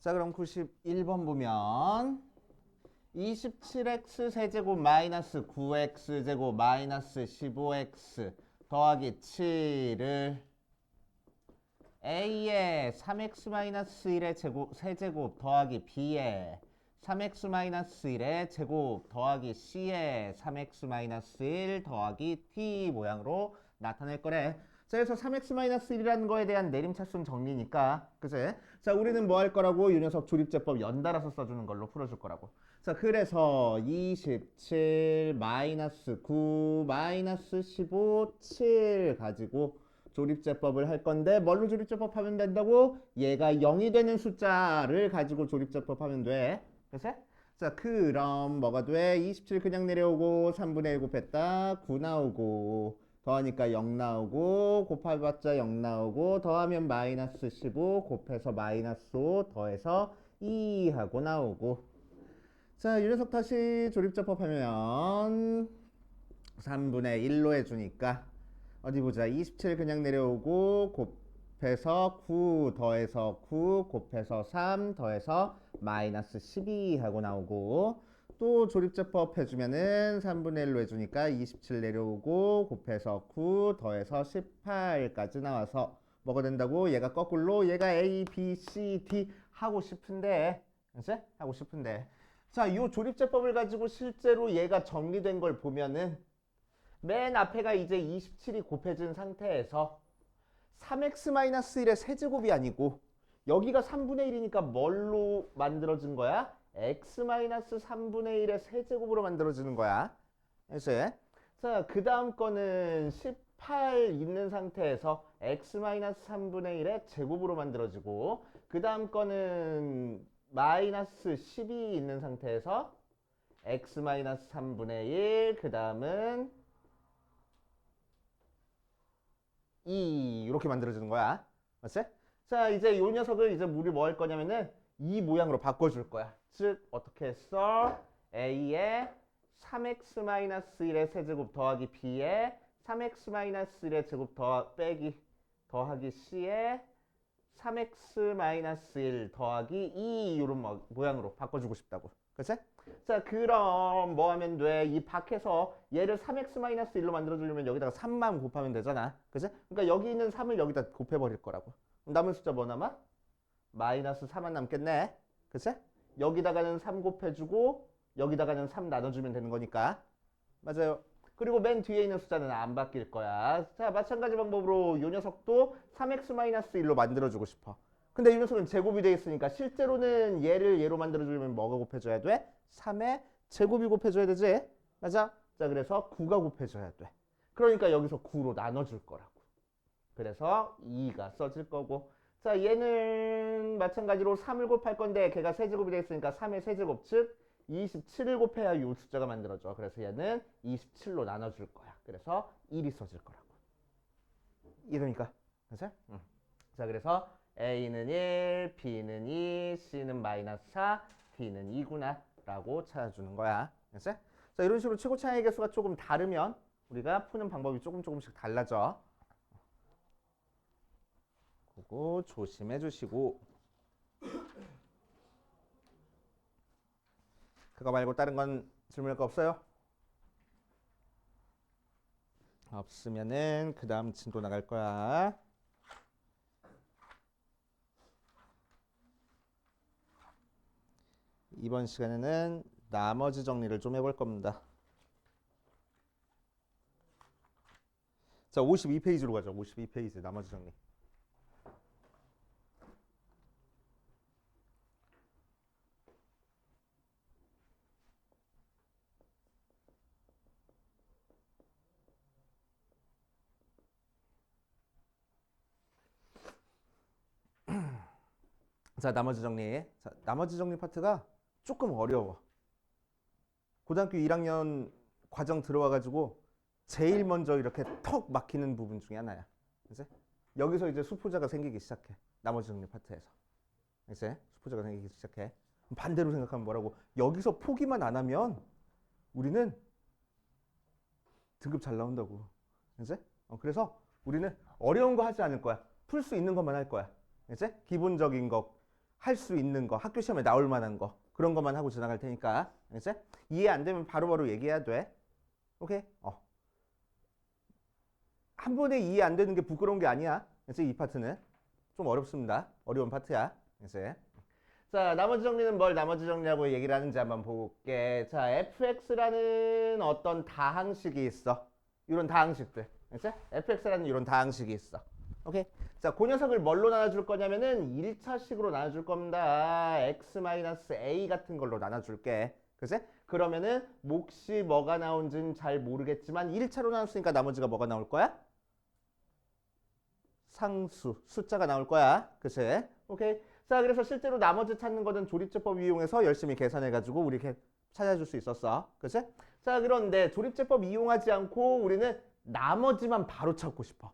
자, 그럼 91번 보면 27x 세제곱 마이너스 9x 제곱 마이너스 15x 더하기 7을 a의 3x 마이너스 1의 세제곱 더하기 b의 3x 마이너스 1의 제곱 더하기 c의 3x 마이너스 1 더하기 t 모양으로 나타낼 거래. 자, 그래서 3x-1이라는 거에 대한 내림차순 정리니까, 그치? 자, 우리는 뭐 할 거라고? 이 녀석 조립제법 연달아서 써주는 걸로 풀어줄 거라고. 자, 그래서 27 마이너스 9 마이너스 15 7 가지고 조립제법을 할 건데 뭘로 조립제법 하면 된다고? 얘가 0이 되는 숫자를 가지고 조립제법 하면 돼. 그치? 자, 그럼 뭐가 돼? 27 그냥 내려오고 3분의 1 곱했다 9 나오고 더하니까 0 나오고 곱해봤자 0 나오고 더하면 마이너스 15 곱해서 마이너스 5 더해서 2 하고 나오고. 자, 이 녀석 다시 조립제법 하면 3분의 1로 해주니까 어디 보자. 27 그냥 내려오고 곱해서 9 더해서 9 곱해서 3 더해서 마이너스 12 하고 나오고 또 조립제법 해주면은 3분의 1로 해주니까 27 내려오고 곱해서 9 더해서 18까지 나와서 뭐가 된다고? 얘가 거꾸로 얘가 A, B, C, D 하고 싶은데 이제 하고 싶은데 자, 이 조립제법을 가지고 실제로 얘가 정리된 걸 보면은 맨 앞에가 이제 27이 곱해진 상태에서 3x-1의 세제곱이 아니고 여기가 3분의 1이니까 뭘로 만들어진 거야? x-3분의 1의 세제곱으로 만들어지는 거야. 그래서 자, 그 다음 거는 18 있는 상태에서 x-3분의 1의 제곱으로 만들어지고 그 다음 거는 마이너스 12 있는 상태에서 x-3분의 1 그 다음은 2 이렇게 만들어지는 거야. 맞지? 자, 이제 이 녀석을 이제 우리 뭐 할 거냐면은 이 모양으로 바꿔줄 거야. 즉 어떻게 했어? a의 3x-1의 세제곱 더하기 b의 3x-1의 제곱 더하기 c의 3x-1 더하기 2 이런 모양으로 바꿔주고 싶다고. 그치? 자, 그럼 뭐 하면 돼? 이 밖에서 얘를 3x-1로 만들어주려면 여기다가 3만 곱하면 되잖아. 그치? 그러니까 여기 있는 3을 여기다 곱해버릴 거라고. 남은 숫자 뭐 남아? 마이너스 4만 남겠네. 그치? 여기다가는 3 곱해주고 여기다가는 3 나눠주면 되는 거니까. 맞아요. 그리고 맨 뒤에 있는 숫자는 안 바뀔 거야. 자, 마찬가지 방법으로 이 녀석도 3x-1로 만들어주고 싶어. 근데 이 녀석은 제곱이 되어 있으니까 실제로는 얘를 얘로 만들어주려면 뭐가 곱해줘야 돼? 3의 제곱이 곱해줘야 되지? 맞아? 자, 그래서 9가 곱해줘야 돼. 그러니까 여기서 9로 나눠줄 거라고. 그래서 2가 써질 거고. 자, 얘는 마찬가지로 3을 곱할 건데 걔가 세제곱이 되어 있으니까 3의 세제곱 즉 27을 곱해야 이 숫자가 만들어져. 그래서 얘는 27로 나눠줄 거야. 그래서 1이 써질 거라고. 이러니까. 그치? 응. 자, 그래서 A는 1, B는 2, C는 마이너스 4, D는 2구나 라고 찾아주는 거야. 그치? 자, 이런 식으로 최고 차이 개수가 조금 다르면 우리가 푸는 방법이 조금씩 달라져. 그거 조심해 주시고 그거 말고 다른 건 질문할 거 없어요? 없으면은 그 다음 진도 나갈 거야. 이번 시간에는 나머지 정리를 좀 해볼 겁니다. 자, 52페이지로 가죠. 52페이지 나머지 정리. 자, 나머지 정리. 자, 나머지 정리 파트가 조금 어려워. 고등학교 1학년 과정 들어와가지고 제일 먼저 이렇게 턱 막히는 부분 중에 하나야. 이제 여기서 이제 수포자가 생기기 시작해. 나머지 정리 파트에서. 이제 수포자가 생기기 시작해. 반대로 생각하면 뭐라고? 여기서 포기만 안 하면 우리는 등급 잘 나온다고. 이제 그래서 우리는 어려운 거 하지 않을 거야. 풀 수 있는 것만 할 거야. 이제 기본적인 거 할 수 있는 거, 학교 시험에 나올 만한 거 그런 것만 하고 지나갈 테니까 알겠지? 이해 안 되면 바로바로 얘기해야 돼. 오케이? 한 번에 이해 안 되는 게 부끄러운 게 아니야. 알겠지? 이 파트는 좀 어렵습니다. 어려운 파트야. 알겠지? 자, 나머지 정리는 뭘 나머지 정리하고 얘기를 하는지 한번 볼게. 자, fx라는 어떤 다항식이 있어. 이런 다항식들. 알겠지? fx라는 이런 다항식이 있어. 오케이? 자, 그 녀석을 뭘로 나눠줄 거냐면은 1차식으로 나눠줄 겁니다. x-a 같은 걸로 나눠줄게. 그치? 그러면은 몫이 뭐가 나온지는 잘 모르겠지만 1차로 나눴으니까 나머지가 뭐가 나올 거야? 상수, 숫자가 나올 거야. 그치? 오케이? 자, 그래서 실제로 나머지 찾는 거는 조립제법 이용해서 열심히 계산해가지고 우리 이렇게 찾아줄 수 있었어. 그치? 자, 그런데 조립제법 이용하지 않고 우리는 나머지만 바로 찾고 싶어.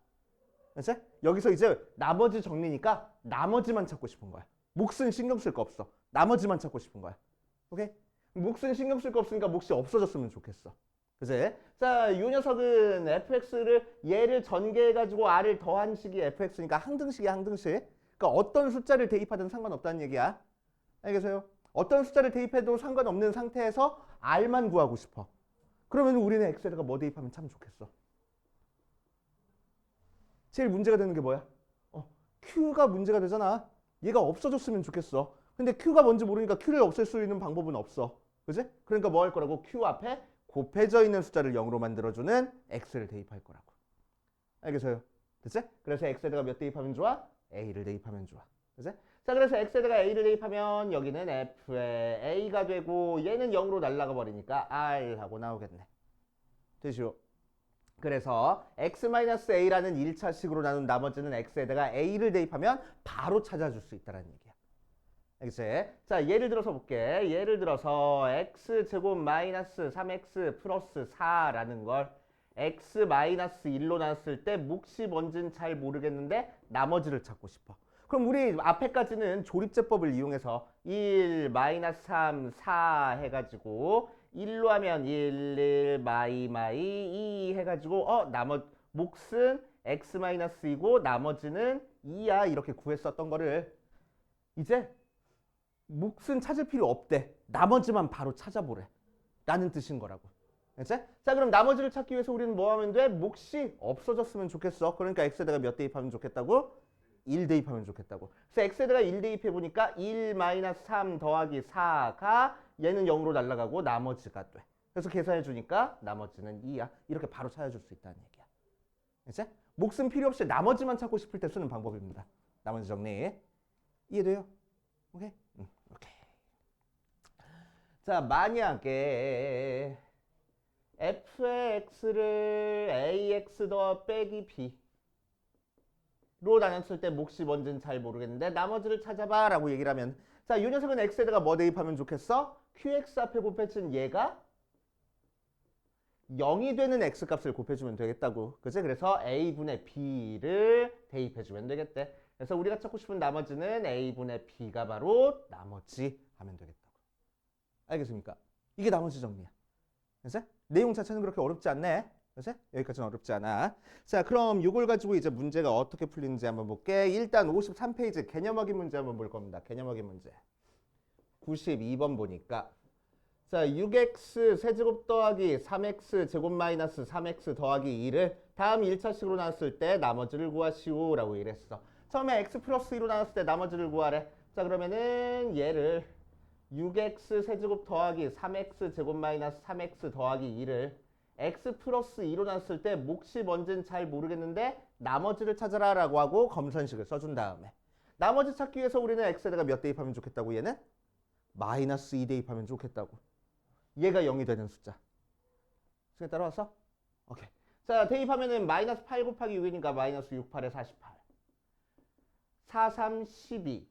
그치? 여기서 이제 나머지 정리니까 나머지만 찾고 싶은 거야. 몫은 신경 쓸 거 없어. 나머지만 찾고 싶은 거야. 오케이? 몫은 신경 쓸 거 없으니까 몫이 없어졌으면 좋겠어. 그치? 자, 이 녀석은 fx를 얘를 전개해가지고 r을 더한 식이 fx니까 항등식이야, 항등식. 그러니까 어떤 숫자를 대입하든 상관없다는 얘기야. 알겠어요? 어떤 숫자를 대입해도 상관없는 상태에서 r만 구하고 싶어. 그러면 우리는 x에다가 뭐 대입하면 참 좋겠어. 제일 문제가 되는 게 뭐야? q가 문제가 되잖아. 얘가 없어졌으면 좋겠어. 근데 q가 뭔지 모르니까 q를 없앨 수 있는 방법은 없어. 그지? 그러니까 뭐 할 거라고? q 앞에 곱해져 있는 숫자를 0으로 만들어주는 x를 대입할 거라고. 알겠어요? 됐지? 그래서 x에다가 몇 대입하면 좋아? a를 대입하면 좋아. 그치? 자, 그래서 x에다가 a를 대입하면 여기는 f의 a가 되고 얘는 0으로 날아가 버리니까 r하고 나오겠네. 되시오? 그래서 x-a라는 1차식으로 나눈 나머지는 x에다가 a를 대입하면 바로 찾아줄 수 있다는 얘기야. 알겠지? 자, 예를 들어서 볼게. 예를 들어서 x제곱 마이너스 3x 플러스 4라는 걸 x-1로 나눴을 때 몫이 뭔지는 잘 모르겠는데 나머지를 찾고 싶어. 그럼 우리 앞에까지는 조립제법을 이용해서 1, 마이너스 3, 4 해가지고 1로 하면 1, 1, 마이, 2 해가지고 몫은 x-2고 나머지는 2야 이렇게 구했었던 거를 이제 몫은 찾을 필요 없대. 나머지만 바로 찾아보래. 라는 뜻인 거라고. 알겠지? 자, 그럼 나머지를 찾기 위해서 우리는 뭐 하면 돼? 몫이 없어졌으면 좋겠어. 그러니까 x에다가 몇 대입하면 좋겠다고? 1 대입하면 좋겠다고. 그래서 x에다가 1 대입해보니까 1 마이너스 3 더하기 4가 얘는 0으로 날아가고 나머지가 돼. 그래서 계산해주니까 나머지는 2야. 이렇게 바로 찾아줄 수 있다는 얘기야. 알겠지? 몫은 필요 없이 나머지만 찾고 싶을 때 쓰는 방법입니다. 나머지 정리. 이해돼요? 오케이? 오케이. 자, 만약에 f의 x를 ax 더 빼기 b로 나눴을 때 몫이 뭔지는 잘 모르겠는데 나머지를 찾아봐 라고 얘기를 하면 자, 이 녀석은 x에다가 뭐 대입하면 좋겠어? qx 앞에 곱해진 얘가 0이 되는 x값을 곱해주면 되겠다고. 그치? 그래서 a분의 b를 대입해주면 되겠대. 그래서 우리가 찾고 싶은 나머지는 a분의 b가 바로 나머지 하면 되겠다고. 알겠습니까? 이게 나머지 정리야. 그치? 내용 자체는 그렇게 어렵지 않네. 그치? 여기까지는 어렵지 않아. 자, 그럼 이걸 가지고 이제 문제가 어떻게 풀리는지 한번 볼게. 일단 53페이지 개념 확인 문제 한번 볼 겁니다. 개념 확인 문제. 92번 보니까 자, 6x 세제곱 더하기 3x 제곱 마이너스 3x 더하기 2를 다음 1차식으로 나눴을 때 나머지를 구하시오 라고 이랬어. 처음에 x 플러스 2로 나눴을 때 나머지를 구하래. 자, 그러면은 얘를 6x 세제곱 더하기 3x 제곱 마이너스 3x 더하기 2를 x 플러스 2로 나눴을 때 몫이 뭔지는 잘 모르겠는데 나머지를 찾아라 라고 하고 검선식을 써준 다음에 나머지 찾기 위해서 우리는 x에다가 몇 대입하면 좋겠다고 얘는? 마이너스 2 대입하면 좋겠다고. 얘가 0이 되는 숫자. 수에 따라왔어? 오케이. 자, 대입하면은 마이너스 8 곱하기 6이니까 마이너스 6, 8에 48. 4, 3, 12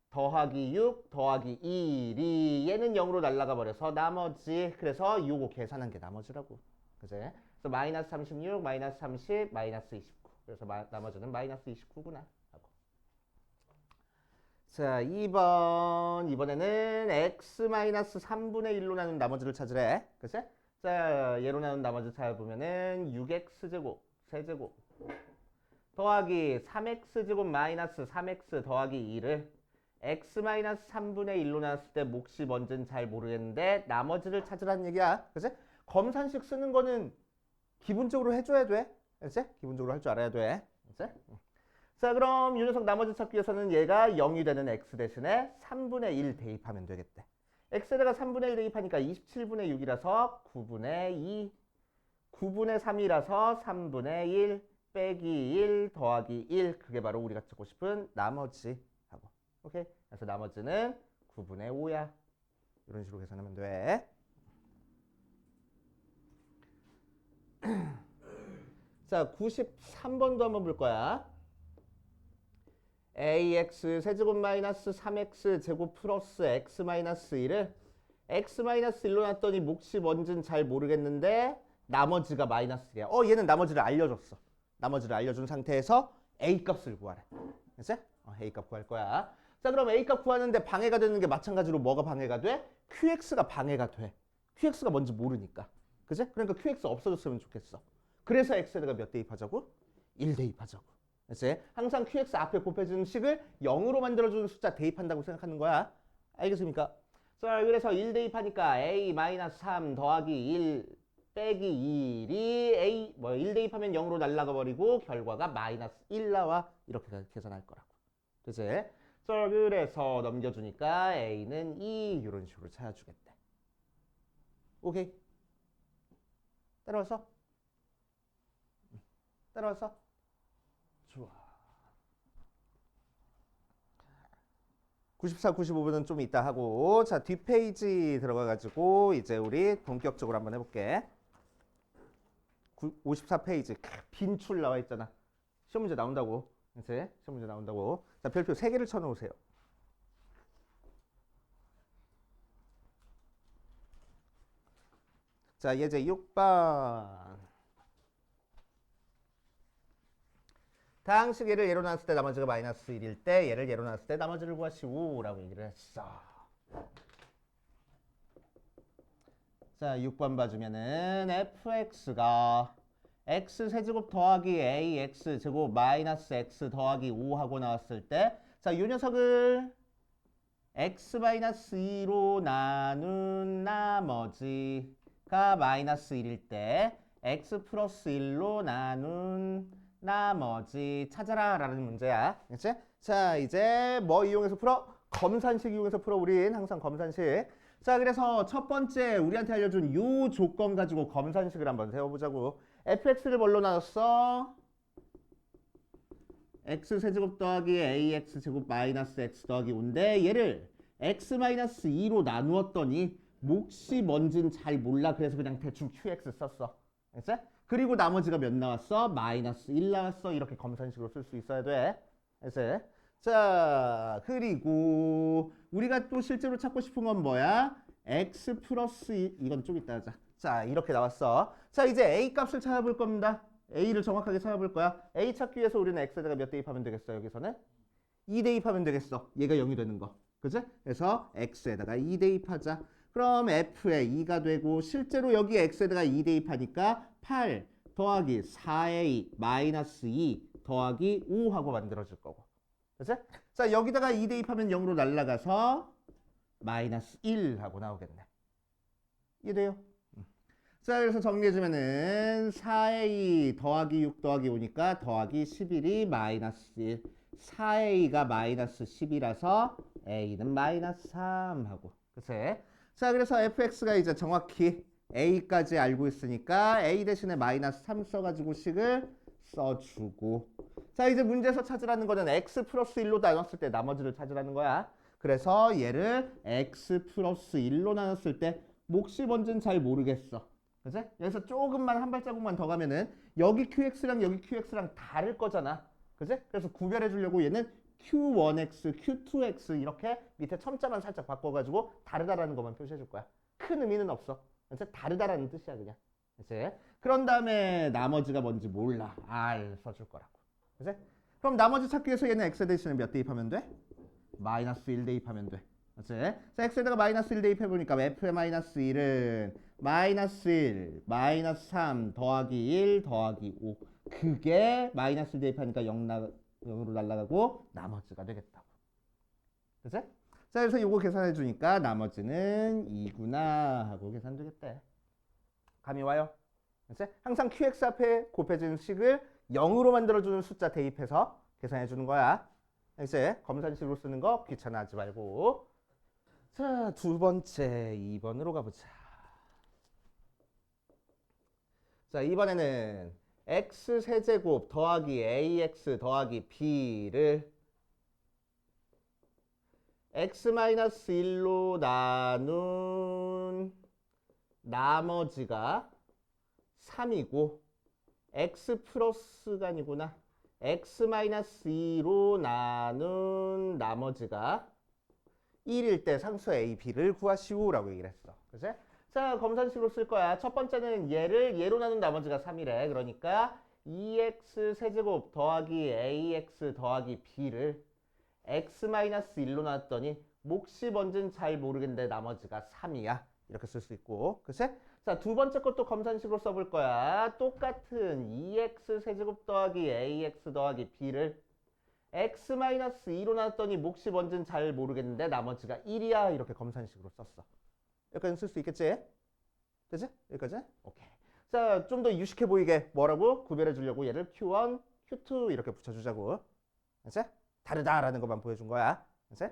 더하기 6 더하기 1이 얘는 0으로 날아가 버려서 나머지. 그래서 요거 계산한 게 나머지라고. 그치? 그래서 마이너스 36, 마이너스 30, 마이너스 29. 그래서 나머지는 마이너스 29구나. 자, 2번. 이번에는 x-3분의 1로 나눈 나머지를 찾으래. 그치? 자, 얘로 나눈 나머지 찾아보면은 6x제곱, 세제곱 더하기 3x제곱 마이너스 3x 더하기 2를 x-3분의 1로 나눴을 때 몫이 뭔지는 잘 모르겠는데 나머지를 찾으라는 얘기야. 그치? 검산식 쓰는 거는 기본적으로 해줘야 돼. 그치? 기본적으로 할 줄 알아야 돼. 그치? 자, 그럼 이 녀석 나머지 찾기 위해서는 얘가 0이 되는 x 대신에 3분의 1 대입하면 되겠대. x에다가 3분의 1 대입하니까 27분의 6이라서 9분의 2, 9분의 3이라서 3분의 1 빼기 1 더하기 1. 그게 바로 우리가 찾고 싶은 나머지 하고. 오케이? 그래서 나머지는 9분의 5야. 이런 식으로 계산하면 돼. 자, 93번도 한번 볼 거야. ax 세제곱 마이너스 3x 제곱 플러스 x 마이너스 1을 x 마이너스 1로 놨더니 몫이 뭔지는 잘 모르겠는데 나머지가 마이너스 1이야. 얘는 나머지를 알려줬어. 나머지를 알려준 상태에서 a 값을 구하래. 그치? a 값 구할 거야. 자, 그럼 a 값 구하는데 방해가 되는 게 마찬가지로 뭐가 방해가 돼? qx가 방해가 돼. qx가 뭔지 모르니까. 그치? 그러니까 qx 없어졌으면 좋겠어. 그래서 x에다가 몇 대입하자고? 1 대입하자고. 그치? 항상 qx 앞에 곱해주는 식을 0으로 만들어주는 숫자 대입한다고 생각하는 거야. 알겠습니까? 자, 그래서 1 대입하니까 a-3 더하기 1 빼기 1이 1 대입하면 0으로 날아가 버리고 결과가 마이너스 1 나와. 이렇게 계산할 거라고. 그치? 자, 그래서 넘겨주니까 a는 2 이런 식으로 찾아주겠대. 오케이? 따라와서? 따라와서? 좋아. 94, 95분은 좀 이따 하고, 자, 뒷페이지 들어가가지고 이제 우리 본격적으로 한번 해볼게. 54페이지 빈출 나와 있잖아. 시험 문제 나온다고. 그치? 시험 문제 나온다고. 자, 별표 3개를 쳐놓으세요. 자, 예제 6번. 다항식 얘를 예로 나눴을 때 나머지가 마이너스 1일 때 얘를 예로 나눴을 때 나머지를 구하시오 라고 얘기를 했어. 자, 6번 봐주면은 fx가 x세제곱 더하기 ax제곱 마이너스 x 더하기 5 하고 나왔을 때, 자, 이 녀석을 x-2로 나눈 나머지가 마이너스 1일 때 x 플러스 1로 나눈 나머지 찾아라 라는 문제야. 그치? 자, 이제 뭐 이용해서 풀어? 검산식 이용해서 풀어. 우린 항상 검산식. 자, 그래서 첫 번째 우리한테 알려준 요 조건 가지고 검산식을 한번 세워보자고. fx를 뭘로 나눴어? x세제곱 더하기 ax제곱 마이너스 x 더하기 5인데 얘를 x-2로 나누었더니 몫이 뭔진 잘 몰라. 그래서 그냥 대충 qx 썼어. 알겠지? 그리고 나머지가 몇 나왔어? 마이너스 1 나왔어. 이렇게 검산식으로 쓸 수 있어야 돼. 알겠지? 자, 그리고 우리가 또 실제로 찾고 싶은 건 뭐야? x 플러스 2, 이건 좀 이따 하자. 자, 이렇게 나왔어. 자, 이제 a 값을 찾아볼 겁니다. a를 정확하게 찾아볼 거야. a 찾기 위해서 우리는 x에다가 몇 대입하면 되겠어? 여기서는 2 대입하면 되겠어. 얘가 0이 되는 거. 그치? 그래서 x에다가 2 대입하자. 그럼 f에 2가 되고 실제로 여기 x에다가 2 대입하니까 8 더하기 4a 마이너스 2 더하기 5 하고 만들어질 거고. 그치? 자, 여기다가 2 대입하면 0으로 날아가서 마이너스 1 하고 나오겠네. 이해돼요? 자, 그래서 정리해주면은 4a 더하기 6 더하기 5니까 더하기 11이 마이너스 1. 4a가 마이너스 10이라서 a는 마이너스 3 하고. 그치? 자, 그래서 fx가 이제 정확히 a까지 알고 있으니까 a 대신에 마이너스 3 써가지고 식을 써주고. 자, 이제 문제에서 찾으라는 거는 x 플러스 1로 나눴을 때 나머지를 찾으라는 거야. 그래서 얘를 x 플러스 1로 나눴을 때 몫이 뭔지는 잘 모르겠어. 그치? 여기서 조금만 한 발자국만 더 가면은 여기 qx랑 여기 qx랑 다를 거잖아. 그치? 그래서 구별해 주려고 얘는 q1x, q2x 이렇게 밑에 첨자만 살짝 바꿔가지고 다르다라는 것만 표시해 줄 거야. 큰 의미는 없어. 그치? 다르다라는 뜻이야 그냥. 그치? 그런 다음에 나머지가 뭔지 몰라. r 써줄 거라고. 그치? 그럼 나머지 찾기 위해서 얘는 x 대신에 몇 대입하면 돼? 마이너스 1 대입하면 돼. 그치? 자, x에다가 마이너스 1 대입해보니까 f의 마이너스 1은 마이너스 1, 마이너스 3 더하기 1 더하기 5. 그게 마이너스 1 대입하니까 0으로 날아가고 나머지가 되겠다고. 그치? 자, 그래서 요거 계산해 주니까 나머지는 2구나 하고 계산되겠대. 감이 와요? 그치? 항상 QX 앞에 곱해진 식을 0으로 만들어주는 숫자 대입해서 계산해 주는 거야. 이제 검산식으로 쓰는 거 귀찮아하지 말고. 자, 두 번째 2번으로 가보자. 자, 이번에는 x 세제곱 더하기 ax 더하기 b를 x-1로 나눈 나머지가 3이고 x 플러스가 아니구나. x-2로 나눈 나머지가 1일 때 상수 a, b를 구하시오라고 얘기를 했어. 그치? 자, 검산식으로 쓸 거야. 첫 번째는 얘를 얘로 나눈 나머지가 3이래. 그러니까 2x 세제곱 더하기 ax 더하기 b를 x-1로 나눴더니 몫이 뭔진 잘 모르겠는데 나머지가 3이야. 이렇게 쓸 수 있고. 그치? 자, 두 번째 것도 검산식으로 써볼 거야. 똑같은 2x 세제곱 더하기 ax 더하기 b를 x-2로 나눴더니 몫이 뭔진 잘 모르겠는데 나머지가 1이야. 이렇게 검산식으로 썼어. 여기까지 쓸 수 있겠지? 되지? 여기까지? 오케이. 자, 좀 더 유식해 보이게 뭐라고 구별해 주려고 얘를 Q1, Q2 이렇게 붙여주자고. 알지? 다르다라는 것만 보여준 거야. 알지?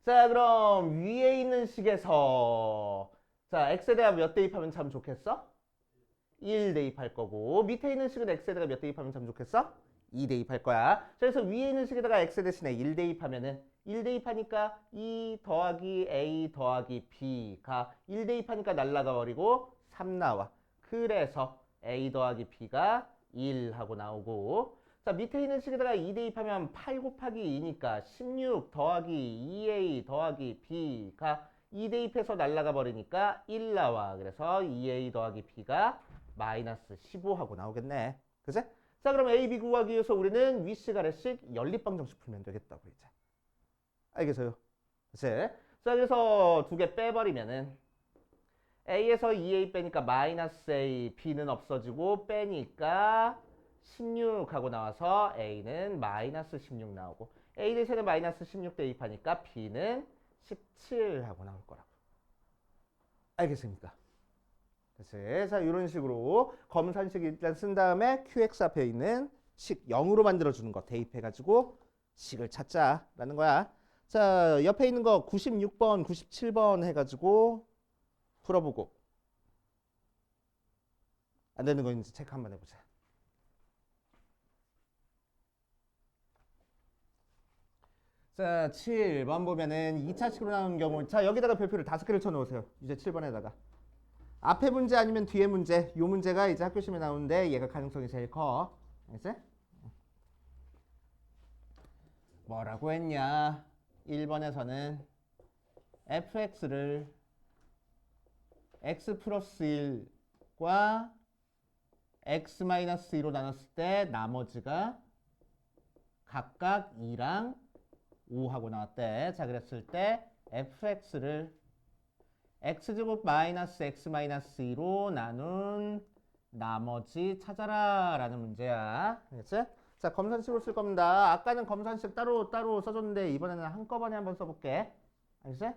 자, 그럼 위에 있는 식에서 자, x에 대한 몇 대입하면 참 좋겠어? 1 대입할 거고 밑에 있는 식은 x에다가 몇 대입하면 참 좋겠어? 2 대입할 거야. 자, 그래서 위에 있는 식에다가 x 대신에 1 대입하면은 1 대입하니까 2 더하기 a 더하기 b가 1 대입하니까 날라가 버리고 3 나와. 그래서 a 더하기 b가 1 하고 나오고 자, 밑에 있는 식에다가 2 대입하면 8 곱하기 2니까 16 더하기 2a 더하기 b가 2 대입해서 날라가 버리니까 1 나와. 그래서 2a 더하기 b가 마이너스 15 하고 나오겠네. 그치? 자, 그럼 a, b 구하기 위해서 우리는 위식 아래식 연립방정식 풀면 되겠다고 이제. 알겠어요? 그치? 자, 그래서 두 개 빼버리면은 a에서 2a 빼니까 마이너스 a, b는 없어지고 빼니까 16 하고 나와서 a는 마이너스 16 나오고 a 대신에 마이너스 16 대입하니까 b는 17 하고 나올 거라고. 알겠습니까? 그치? 자, 이런 식으로 검산식 일단 쓴 다음에 QX 앞에 있는 식 0으로 만들어주는 거 대입해가지고 식을 찾자라는 거야. 자, 옆에 있는 거 96번, 97번 해가지고 풀어보고 안 되는 거 있는지 체크 한번 해보자. 자, 7번 보면은 2차식으로 나오는 경우 자, 여기다가 별표를 5개를 쳐놓으세요. 이제 7번에다가 앞에 문제 아니면 뒤에 문제 요 문제가 이제 학교 시험에 나오는데 얘가 가능성이 제일 커. 알겠지? 뭐라고 했냐 1번에서는 fx를 x 플러스 1과 x 마이너스 2로 나눴을 때 나머지가 각각 2랑 5 하고 나왔대. 자, 그랬을 때 fx를 x제곱 마이너스 x 마이너스 2로 나눈 나머지 찾아라 라는 문제야. 알겠지? 자, 검산식으로 쓸 겁니다. 아까는 검산식 따로 써줬는데 이번에는 한꺼번에 한번 써볼게. 알겠지?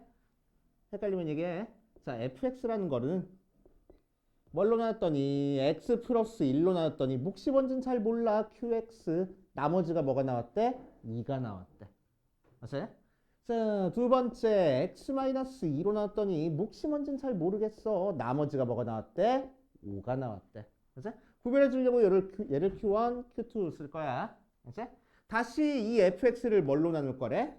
헷갈리면 얘기해. 자, fx라는 거는 뭘로 나눴더니 x 플러스 1로 나눴더니 몫이 뭔진 잘 몰라. qx 나머지가 뭐가 나왔대? 2가 나왔대. 맞아요? 자, 두 번째 x-2로 나왔더니 몫이 뭔진 잘 모르겠어. 나머지가 뭐가 나왔대? 5가 나왔대. 그치? 구별해 주려고 얘를 Q1, Q2 쓸 거야. 그치? 다시 이 fx를 뭘로 나눌 거래?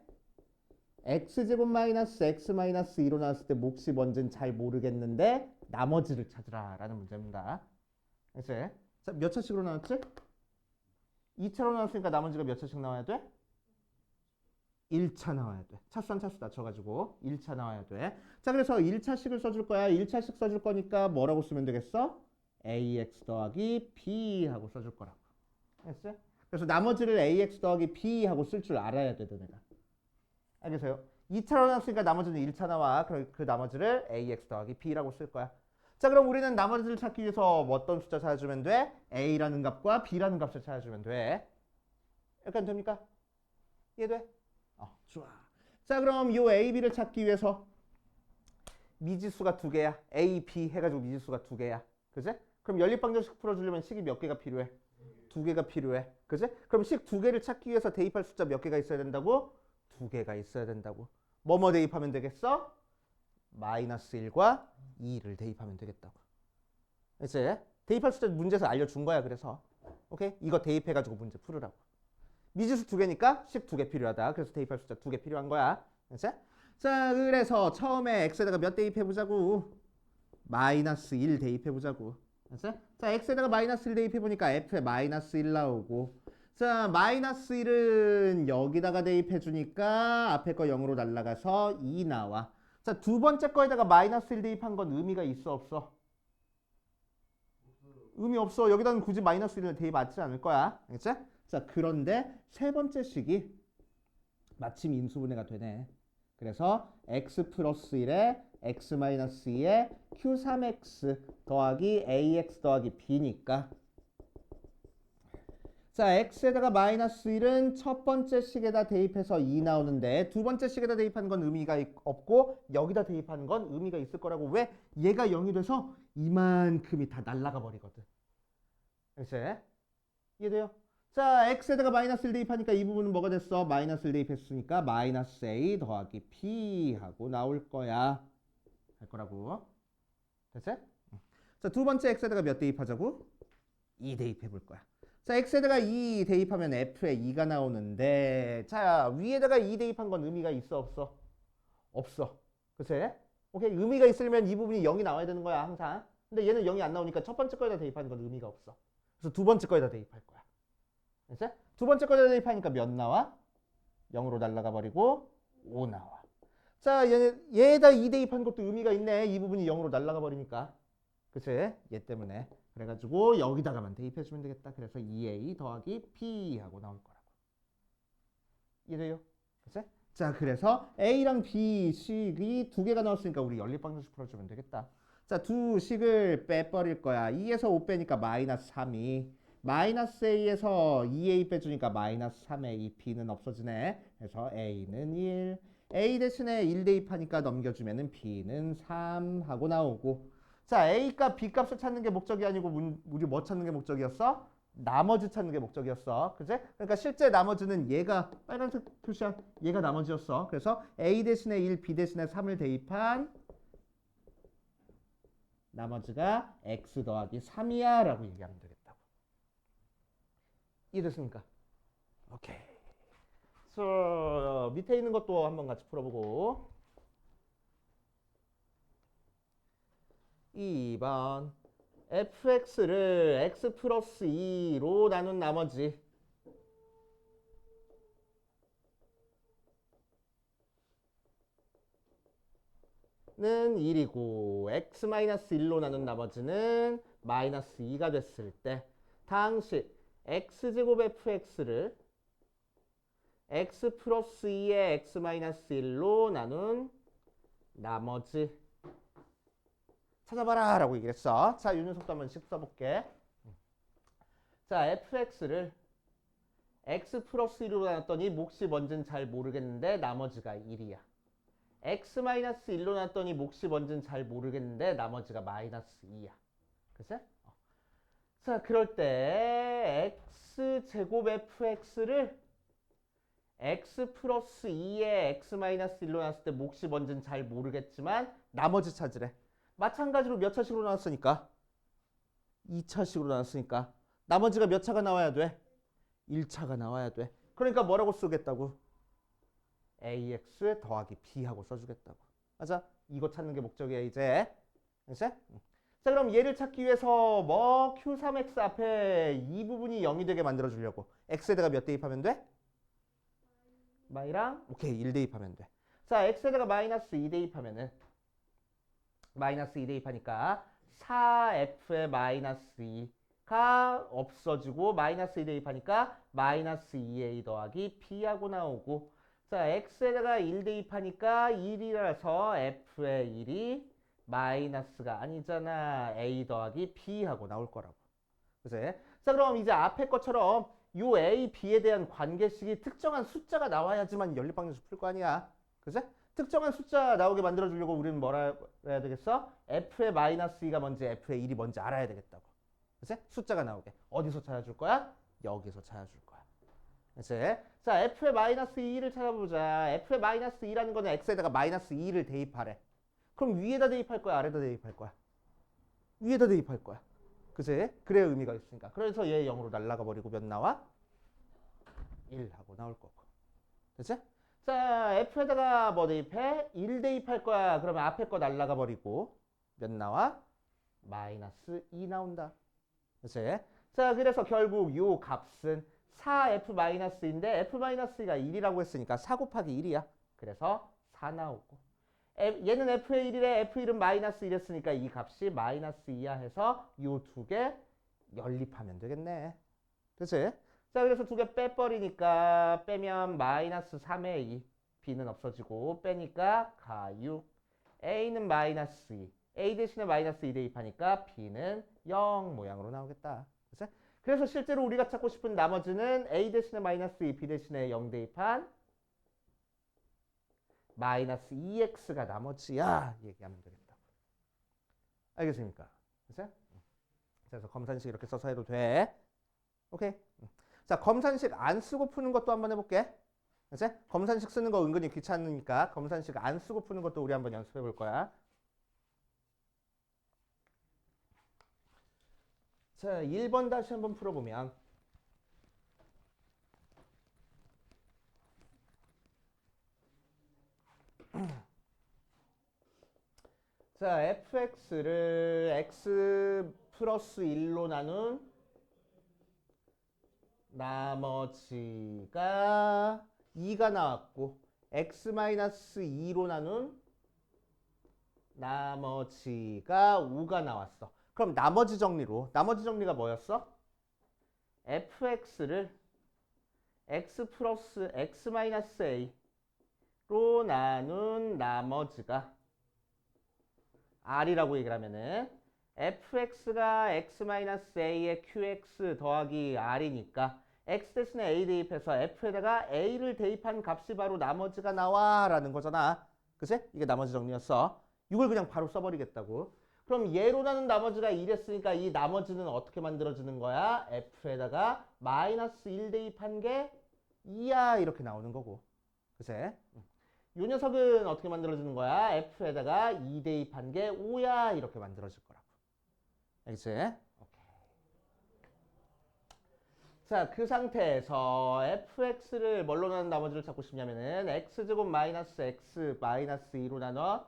x제곱 마이너스 x 마이너스 2로 나왔을 때 몫이 뭔진 잘 모르겠는데 나머지를 찾으라 라는 문제입니다. 그치? 자, 몇 차식으로 나왔지? 2차로 나왔으니까 나머지가 몇 차씩 나와야 돼? 1차 나와야 돼. 차수랑 차수 낮춰가지고 1차 나와야 돼. 자, 그래서 1차식을 써줄 거야. 1차식 써줄 거니까 뭐라고 쓰면 되겠어? ax 더하기 b 하고 써줄 거라고. 알겠어요? 그래서 나머지를 ax 더하기 b 하고 쓸 줄 알아야 돼, 너네가. 알겠어요? 2차로 나왔으니까 나머지는 1차 나와. 그 나머지를 ax 더하기 b라고 쓸 거야. 자, 그럼 우리는 나머지를 찾기 위해서 어떤 숫자 찾아주면 돼? a라는 값과 b라는 값을 찾아주면 돼. 약간 됩니까? 이해돼? 좋아. 자, 그럼 요 A, B를 찾기 위해서 미지수가 두 개야. A, B 해가지고 미지수가 두 개야. 그지? 그럼 연립방정식 풀어주려면 식이 몇 개가 필요해? 두 개가 필요해. 그지? 그럼 식 두 개를 찾기 위해서 대입할 숫자 몇 개가 있어야 된다고? 두 개가 있어야 된다고. 뭐뭐 대입하면 되겠어? 마이너스 1과 2를 대입하면 되겠다고. 이제 대입할 숫자 문제에서 알려준 거야. 그래서 오케이? 이거 대입해가지고 문제 풀으라고. 미지수 두 개니까 식 두 개 필요하다. 그래서 대입할 숫자 두 개 필요한 거야. 그치? 자, 그래서 처음에 x에다가 몇 대입해보자고? 마이너스 1 대입해보자고. 그치? 자, x에다가 마이너스 1 대입해보니까 f에 마이너스 1 나오고. 자, 마이너스 1은 여기다가 대입해주니까 앞에 거 0으로 날라가서 2 나와. 자, 두 번째 거에다가 마이너스 1 대입한 건 의미가 있어, 없어? 의미 없어. 여기다는 굳이 마이너스 1을 대입하지 않을 거야. 그치? 자, 그런데 세 번째 식이 마침 인수분해가 되네. 그래서 x 플러스 1에 x 마이너스 2에 q3x 더하기 ax 더하기 b니까 자, x에다가 마이너스 1은 첫 번째 식에다 대입해서 2 나오는데 두 번째 식에다 대입한 건 의미가 없고 여기다 대입한 건 의미가 있을 거라고. 왜? 얘가 0이 돼서 이만큼이 다 날아가 버리거든. 그치? 이해돼요? 자, x에다가 마이너스 1 대입하니까 이 부분은 뭐가 됐어? 마이너스 1 대입했으니까 마이너스 a 더하기 p 하고 나올 거야. 할 거라고. 됐지? 자, 두 번째 x에다가 몇 대입하자고? 2 대입해 볼 거야. 자, x에다가 2 대입하면 f에 2가 나오는데 자, 위에다가 2 대입한 건 의미가 있어, 없어? 없어. 그치? 오케이, 의미가 있으면 이 부분이 0이 나와야 되는 거야, 항상. 근데 얘는 0이 안 나오니까 첫 번째 거에다 대입하는 건 의미가 없어. 그래서 두 번째 거에다 대입할 거야. 그치? 두 번째 거에다 대입하니까 몇 나와? 0으로 날아가 버리고 5 나와. 자, 얘에다 2 대입한 것도 의미가 있네. 이 부분이 0으로 날아가 버리니까. 그치? 얘 때문에. 그래가지고 여기다가만 대입해주면 되겠다. 그래서 2a 더하기 p 하고 나올 거라고. 이래요. 그치? 자, 그래서 a랑 b 식이 두 개가 나왔으니까 우리 연립방정식 풀어주면 되겠다. 자, 두 식을 빼버릴 거야. 2에서 5 빼니까 마이너스 3이. 마이너스 a에서 2a 빼주니까 마이너스 3a. b는 없어지네. 그래서 a는 1. a 대신에 1 대입하니까 넘겨주면은 b는 3 하고 나오고. 자, A값, B값을 찾는 게 목적이 아니고 우리 뭐 찾는 게 목적이었어? 나머지 찾는 게 목적이었어. 그치? 그러니까 실제 나머지는 얘가 빨간색 표시한 얘가 나머지였어. 그래서 A 대신에 1, B 대신에 3을 대입한 나머지가 X 더하기 3이야 라고 얘기하면 되겠다고. 이해됐습니까? 오케이. 밑에 있는 것도 한번 같이 풀어보고. 2번 fx를 x 플러스 2로 나눈 나머지 는 1이고 x 마이너스 1로 나눈 나머지는 마이너스 2가 됐을 때 당시 x제곱 fx를 x 플러스 2의 x 마이너스 1로 나눈 나머지 찾아봐라 라고 얘기했어. 자, 이 녀석도 한 번씩 써볼게. 자, fx를 x 플러스 1로 나눴더니 몫이 뭔지는 잘 모르겠는데 나머지가 1이야. x 마이너스 1로 나눴더니 몫이 뭔지는 잘 모르겠는데 나머지가 마이너스 2야. 그치? 자, 그럴 때 x제곱 fx를 x 플러스 2의 x 마이너스 1로 나눴을 때 몫이 뭔지는 잘 모르겠지만 나머지 찾으래. 마찬가지로 몇 차식으로 나눴으니까 2차식으로 나눴으니까 나머지가 몇 차가 나와야 돼? 1차가 나와야 돼. 그러니까 뭐라고 쓰겠다고? ax 더하기 b하고 써주겠다고. 맞아? 이거 찾는 게 목적이야 이제. 그치? 자, 그럼 얘를 찾기 위해서 뭐 q3x 앞에 이 부분이 0이 되게 만들어주려고 x에다가 몇 대입하면 돼? 마이랑 오케이 1 대입하면 돼. 자, x에다가 마이너스 2 대입하면은 마이너스 2 대입하니까 4f의 마이너스 2가 없어지고 마이너스 2 대입하니까 마이너스 2a 더하기 b하고 나오고 자, x에다가 1 대입하니까 1이라서 f의 1이 마이너스가 아니잖아. a 더하기 b하고 나올 거라고. 그치? 자, 그럼 이제 앞에 것처럼 요 a, b에 대한 관계식이 특정한 숫자가 나와야지만 연립방정식 풀 거 아니야. 그치? 특정한 숫자 나오게 만들어주려고 우리는 뭐라 해야 되겠어? f의 마이너스 2가 뭔지 f의 1이 뭔지 알아야 되겠다고. 그치? 숫자가 나오게. 어디서 찾아줄 거야? 여기서 찾아줄 거야. 그치? 자, f의 마이너스 2를 찾아보자. f의 마이너스 2라는 거는 x에다가 마이너스 2를 대입하래. 그럼 위에다 대입할 거야? 아래다 대입할 거야? 위에다 대입할 거야. 그치? 그래야 의미가 있으니까. 그래서 얘 0으로 날아가 버리고 몇 나와? 1 하고 나올 거고. 그치? 자, f에다가 뭐 대입해? 1 대입할 거야. 그러면 앞에 거 날아가 버리고 몇 나와? 마이너스 2 나온다. 그치? 자, 그래서 결국 요 값은 4f-인데 f-가 1이라고 했으니까 4 곱하기 1이야. 그래서 4 나오고. 얘는 f의 1이래. f1은 마이너스 1이었으니까 이 값이 마이너스 2야 해서 요 두 개 연립하면 되겠네. 그치? 자, 그래서 두 개 빼버리니까 빼면 마이너스 3의 2. b는 없어지고 빼니까 가육. a는 마이너스 2. a 대신에 마이너스 2 대입하니까 b는 0 모양으로 나오겠다. 그치? 그래서 실제로 우리가 찾고 싶은 나머지는 a 대신에 마이너스 2, b 대신에 0 대입한 마이너스 2x가 나머지야 얘기하면 되겠다. 알겠습니까? 그치? 그래서 검산식 이렇게 써서 해도 돼. 오케이. 자, 검산식 안 쓰고 푸는 것도 한번 해볼게. 그치? 검산식 쓰는 거 은근히 귀찮으니까 검산식 안 쓰고 푸는 것도 우리 한번 연습해 볼 거야. 자, 1번 다시 한번 풀어보면 자, fx를 x 플러스 1로 나눈 나머지가 2가 나왔고 x 마이너스 2로 나눈 나머지가 5가 나왔어. 그럼 나머지 정리가 뭐였어? fx를 x 플러스 x 마이너스 a로 나눈 나머지가 r이라고 얘기를 하면은 fx가 x-a의 qx 더하기 r이니까 x 대신에 a 대입해서 f에다가 a를 대입한 값이 바로 나머지가 나와 라는 거잖아. 그치? 이게 나머지 정리였어. 이걸 그냥 바로 써버리겠다고. 그럼 얘로 나눈 나머지가 1이었으니까 이 나머지는 어떻게 만들어지는 거야? f에다가 마이너스 1 대입한 게 2야 이렇게 나오는 거고. 그치? 이 녀석은 어떻게 만들어지는 거야? f에다가 2 대입한 게 5야 이렇게 만들어질 거라고. 알겠지? 오케이. 자, 그 상태에서 fx를 뭘로 나눈 나머지를 찾고 싶냐면은 x제곱 마이너스 x 마이너스 2로 나눠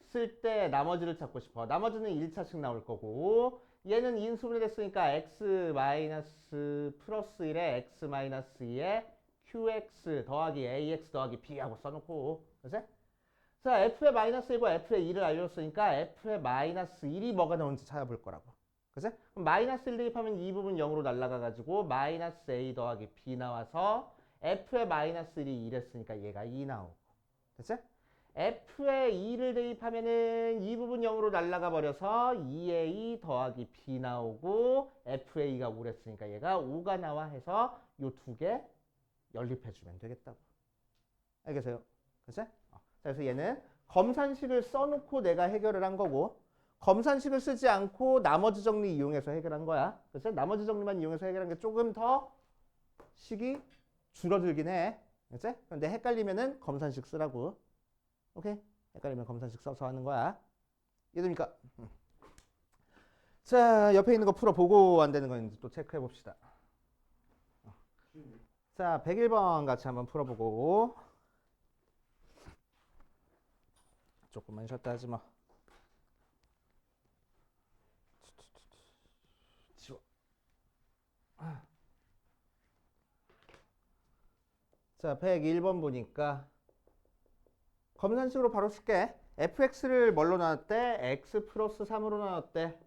쓸 때 나머지를 찾고 싶어. 나머지는 1차씩 나올 거고 얘는 인수분해 됐으니까 x 마이너스 플러스 1에 x 마이너스 2에 qx 더하기 ax 더하기 b하고 써놓고 그치? 자, f의 마이너스 1과 f의 2를 알려줬으니까 f의 마이너스 1이 뭐가 나오는지 찾아볼 거라고. 그치? 그럼 마이너스 1 대입하면 이 부분 0으로 날아가가지고 마이너스 a 더하기 b 나와서 f의 마이너스 1이 2랬으니까 얘가 2 나오고. 그치? f의 2를 대입하면은 이 부분 0으로 날아가 버려서 2a 더하기 b 나오고 f의 2가 5랬으니까 얘가 5가 나와 해서 요 두 개 연립해주면 되겠다고. 알겠어요? 그치? 그래서 얘는 검산식을 써놓고 내가 해결을 한 거고 검산식을 쓰지 않고 나머지 정리 이용해서 해결한 거야. 그치? 나머지 정리만 이용해서 해결한 게 조금 더 식이 줄어들긴 해. 그치? 근데 헷갈리면은 검산식 쓰라고. 오케이? 헷갈리면 검산식 써서 하는 거야. 이해됩니까? 자, 옆에 있는 거 풀어보고 안 되는 거 있는지 또 체크해 봅시다. 자, 101번 같이 한번 풀어보고 조금만 쉬었다 하지 뭐. 지워. 자, 101번 보니까 검산식으로 바로 쓸게. fx를 뭘로 나눴대? x 플러스 3으로 나눴대.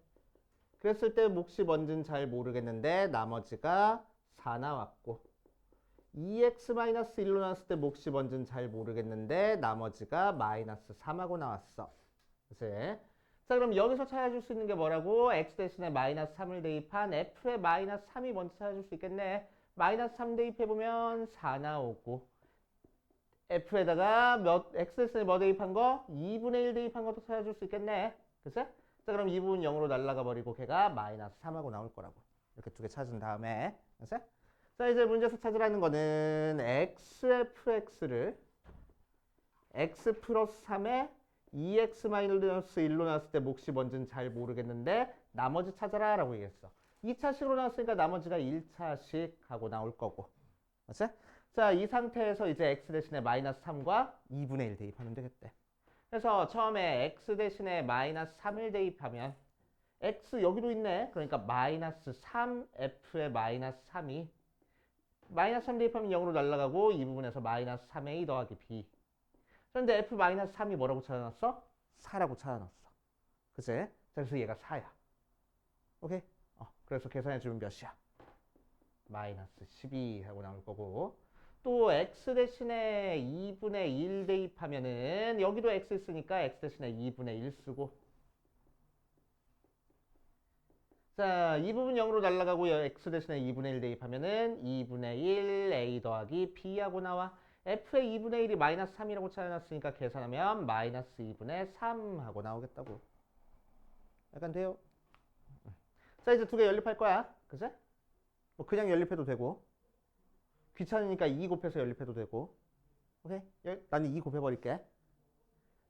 그랬을 때 몫이 뭔지는 잘 모르겠는데 나머지가 4 나왔고 2x-1로 나왔을 때 몫이 뭔지는 잘 모르겠는데 나머지가 마이너스 3하고 나왔어. 그치? 자, 그럼 여기서 찾아줄 수 있는 게 뭐라고? x 대신에 마이너스 3을 대입한 f의 마이너스 3이 뭔지 찾아줄 수 있겠네. 마이너스 3 대입해보면 4 나오고 f에다가 x대신에 뭐 대입한 거? 2분의 1 대입한 것도 찾아줄 수 있겠네. 그치? 자, 그럼 이 부분 0으로 날라가 버리고 걔가 마이너스 3하고 나올 거라고. 이렇게 두 개 찾은 다음에. 그치? 자, 이제 문제에서 찾으라는 거는 xfx를 x 플러스 3에 2x 마이너스 1로 나왔을 때 몫이 뭔지는 잘 모르겠는데 나머지 찾아라 라고 얘기했어. 2차식으로 나왔으니까 나머지가 1차식 하고 나올 거고. 그치? 자, 이 상태에서 이제 x 대신에 마이너스 3과 2분의 1 대입하면 되겠대. 그래서 처음에 x 대신에 마이너스 3을 대입하면 x 여기도 있네. 그러니까 마이너스 3f의 마이너스 3이 마이너스 3 대입하면 0으로 날아가고 이 부분에서 마이너스 3a 더하기 b. 그런데 f 마이너스 3이 뭐라고 찾아놨어? 4라고 찾아놨어. 그치? 그래서 얘가 4야. 오케이? 그래서 계산해주면 몇이야? 마이너스 12 하고 나올 거고. 또 x 대신에 2분의 1 대입하면은 여기도 x 있으니까 x 대신에 2분의 1 쓰고. 자, 이 부분 0으로 날아가고 x 대신에 2분의 1 대입하면은 2분의 1 a 더하기 b 하고 나와. f의 2분의 1이 마이너스 3이라고 찾아놨으니까 계산하면 마이너스 2분의 3 하고 나오겠다고. 약간 돼요? 자, 이제 두 개 연립할 거야. 그치? 뭐 그냥 연립해도 되고. 귀찮으니까 2 곱해서 연립해도 되고. 오케이? 나는 2 곱해버릴게.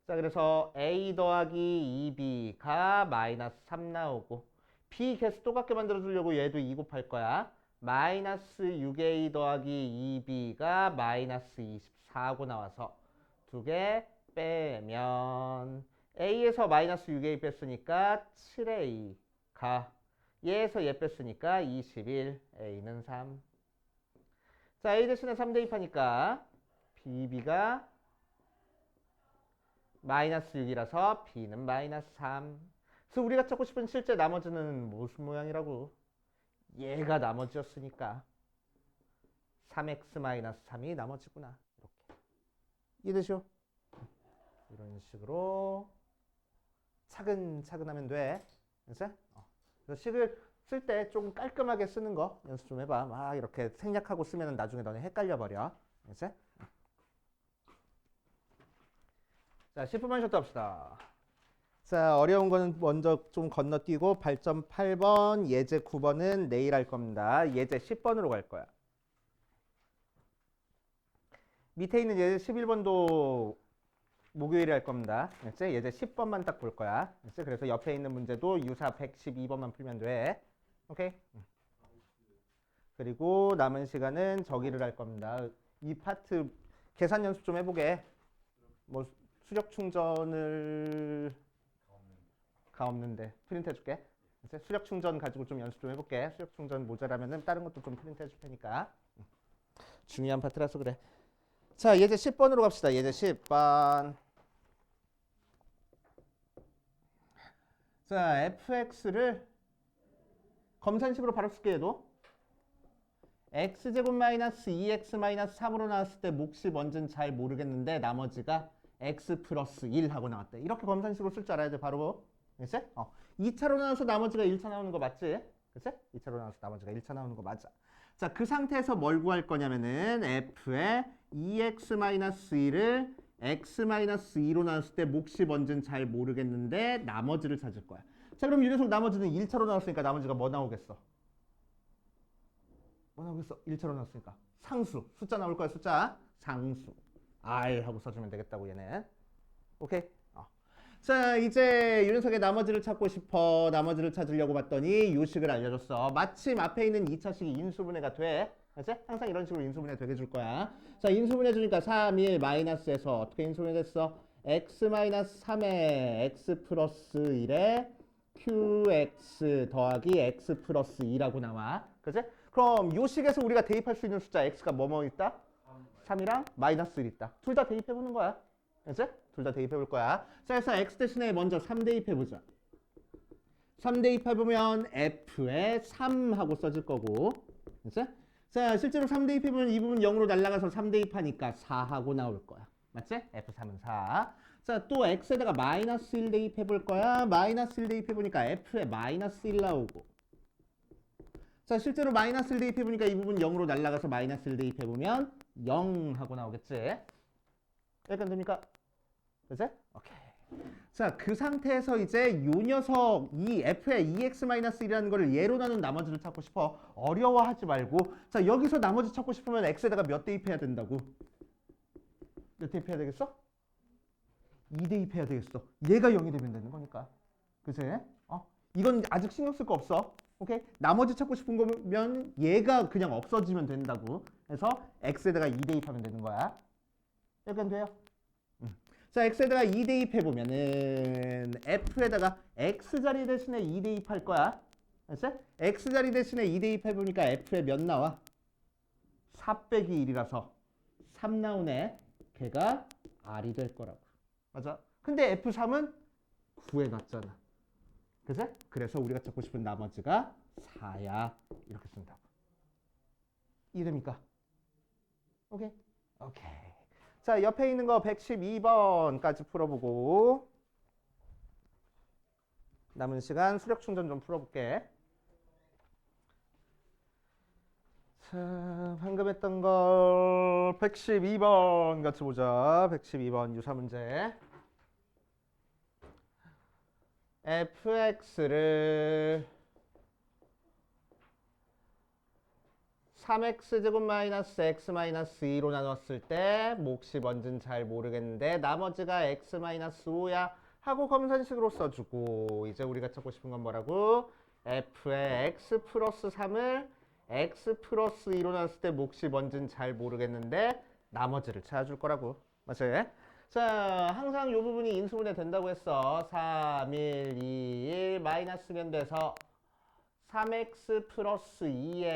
자, 그래서 a 더하기 2b가 마이너스 3 나오고 b 개수 똑같게 만들어주려고 얘도 2 곱할 거야. 마이너스 6a 더하기 2b가 마이너스 24하고 나와서 두 개 빼면 a에서 마이너스 6a 뺐으니까 7a가 얘에서 얘 뺐으니까 21, a는 3. 자, a 대신에 3 대입하니까 bb가 마이너스 6이라서 b는 마이너스 3. 그래서 우리가 찾고 싶은 실제 나머지는 무슨 모양이라고? 얘가 나머지였으니까 3x-3이 나머지구나. 이렇게. 이해되죠? 이런 식으로 차근차근 하면 돼. 그래서 식을 쓸 때 좀 깔끔하게 쓰는 거 연습 좀 해봐. 막 이렇게 생략하고 쓰면 나중에 너네 헷갈려 버려. 그치? 자, 10분만 쉬었다 합시다. 자, 어려운 거는 먼저 좀 건너뛰고 8.8번, 예제 9번은 내일 할 겁니다. 예제 10번으로 갈 거야. 밑에 있는 예제 11번도 목요일에 할 겁니다. 그치? 예제 10번만 딱 볼 거야. 그치? 그래서 옆에 있는 문제도 유사 112번만 풀면 돼. 오케이? 그리고 남은 시간은 저기를 할 겁니다. 이 파트 계산 연습 좀 해보게. 뭐 수력 충전을 가 없는데 프린트 해줄게. 그치? 수력 충전 가지고 좀 연습 좀 해볼게. 수력 충전 모자라면은 다른 것도 좀 프린트 해줄 테니까. 중요한 파트라서 그래. 자, 예제 10번으로 갑시다. 예제 10번. 자, fx를 검산식으로 바로 쓸게 얘도. x제곱 마이너스 2x 마이너스 3으로 나왔을 때 몫이 뭔지는 잘 모르겠는데 나머지가 x 플러스 1 하고 나왔대. 이렇게 검산식으로 쓸 줄 알아야 돼 바로. 그치? 2차로 나와서 나머지가 1차 나오는 거 맞지? 그치? 2차로 나와서 나머지가 1차 나오는 거 맞아. 자, 그 상태에서 뭘 구할 거냐면은 f의 2x-1을 x-2로 나왔을 때 몫이 뭔지는 잘 모르겠는데 나머지를 찾을 거야. 자, 그럼 이 녀석 나머지는 1차로 나왔으니까 나머지가 뭐 나오겠어? 뭐 나오겠어? 1차로 나왔으니까 상수. 숫자 나올 거야, 숫자. 상수. R 하고 써주면 되겠다고 얘는. 오케이? 자, 이제 이 녀석의 나머지를 찾고 싶어. 나머지를 찾으려고 봤더니 요식을 알려줬어. 마침 앞에 있는 2차식이 인수분해가 돼. 그치? 항상 이런 식으로 인수분해 되게 줄 거야. 자, 인수분해 주니까 3, 1 마이너스에서 어떻게 인수분해 됐어? x-3에 x 플러스 1에 qx 더하기 x 플러스 2라고 나와. 그치? 그럼 요식에서 우리가 대입할 수 있는 숫자 x가 뭐뭐 있다? 3이랑 마이너스 1 있다. 둘 다 대입해보는 거야. 그치? 둘 다 대입해볼 거야. 자, 그래서 x 대신에 먼저 3 대입해보자. 3 대입해보면 f에 3 하고 써질 거고. 그치? 자, 실제로 3 대입해보면 이 부분 0으로 날아가서 3 대입하니까 4 하고 나올 거야. 맞지? f3은 4. 자, 또 x에다가 마이너스 1 대입해볼 거야. 마이너스 1 대입해보니까 f에 마이너스 1 나오고. 자, 실제로 마이너스 1 대입해보니까 이 부분 0으로 날아가서 마이너스 1 대입해보면 0 하고 나오겠지? 약간 됩니까? 그치? 오케이. 자, 그 상태에서 이제 요 녀석 이 f의 2x-1이라는 거를 예로 나눈 나머지를 찾고 싶어. 어려워하지 말고. 자, 여기서 나머지 찾고 싶으면 x에다가 몇 대입해야 된다고? 몇 대입해야 되겠어? 2 대입해야 되겠어. 얘가 0이 되면 되는 거니까. 그치? 이건 아직 신경 쓸 거 없어. 오케이? 나머지 찾고 싶은 거면 얘가 그냥 없어지면 된다고. 그래서 x에다가 2 대입하면 되는 거야. 약간 돼요? 자, x에다가 2 대입해보면은 f에다가 x자리 대신에 2 대입할 거야. 알았어? x자리 대신에 2 대입해보니까 f에 몇 나와? 4 빼기 1이라서 3 나오네. 걔가 r이 될 거라고. 맞아? 근데 f3은 9에 놨잖아. 그치? 그래서 우리가 찾고 싶은 나머지가 4야. 이렇게 쓴다고. 이해됩니까? 오케이? 오케이. 자, 옆에 있는 거 112번까지 풀어보고 남은 시간 수력 충전 좀 풀어볼게. 자, 방금 했던 걸 112번 같이 보자. 112번 유사 문제. fx를 3x제곱 마이너스 x 마이너스 2로 나눴을 때 몫이 뭔진 잘 모르겠는데 나머지가 x 마이너스 5야 하고 검산식으로 써주고 이제 우리가 찾고 싶은 건 뭐라고? f의 x 플러스 3을 x 플러스 2로 나눴을 때 몫이 뭔진 잘 모르겠는데 나머지를 찾아줄 거라고. 맞지? 자, 항상 이 부분이 인수분해 된다고 했어. 3, 1, 2, 1 마이너스면 돼서 3x 플러스 2의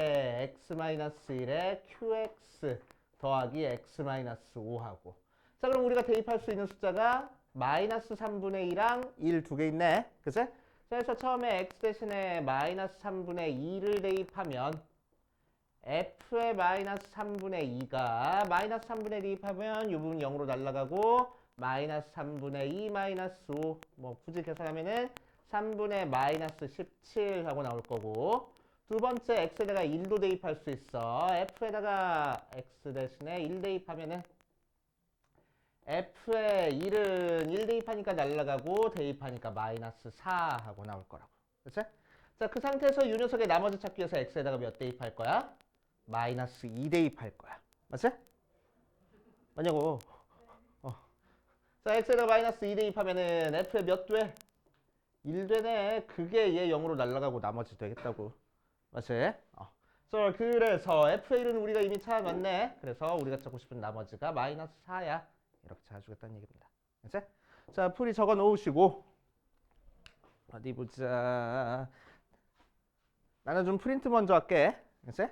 x 마이너스 1의 qx 더하기 x 마이너스 5하고. 자, 그럼 우리가 대입할 수 있는 숫자가 마이너스 3분의 2랑 1 두 개 있네. 그치? 그래서 처음에 x 대신에 마이너스 3분의 2를 대입하면 f의 마이너스 3분의 2가 마이너스 3분의 2 대입하면 이 부분 0으로 날아가고 마이너스 3분의 2 마이너스 5 뭐 굳이 계산하면은 3분의 마이너스 17 하고 나올 거고 두 번째 x에다가 1도 대입할 수 있어. f에다가 x 대신에 1 대입하면은 f의 1은 1 대입하니까 날아가고 대입하니까 마이너스 4 하고 나올 거라고. 그치? 자, 그 상태에서 이 녀석의 나머지 찾기 위해서 x에다가 몇 대입할 거야? 마이너스 2 대입할 거야. 맞지? 맞냐고. 자, x에다가 마이너스 2 대입하면은 f에 몇 돼? 1 되네. 그게 얘 0으로 날아가고 나머지 되겠다고. 맞지? 그래서 f의 1은 우리가 이미 찾아놨네. 그래서 우리가 찾고 싶은 나머지가 마이너스 4야. 이렇게 찾아주겠다는 얘기입니다. 맞지? 자, 풀이 적어 놓으시고 어디 보자. 나는 좀 프린트 먼저 할게. 그치?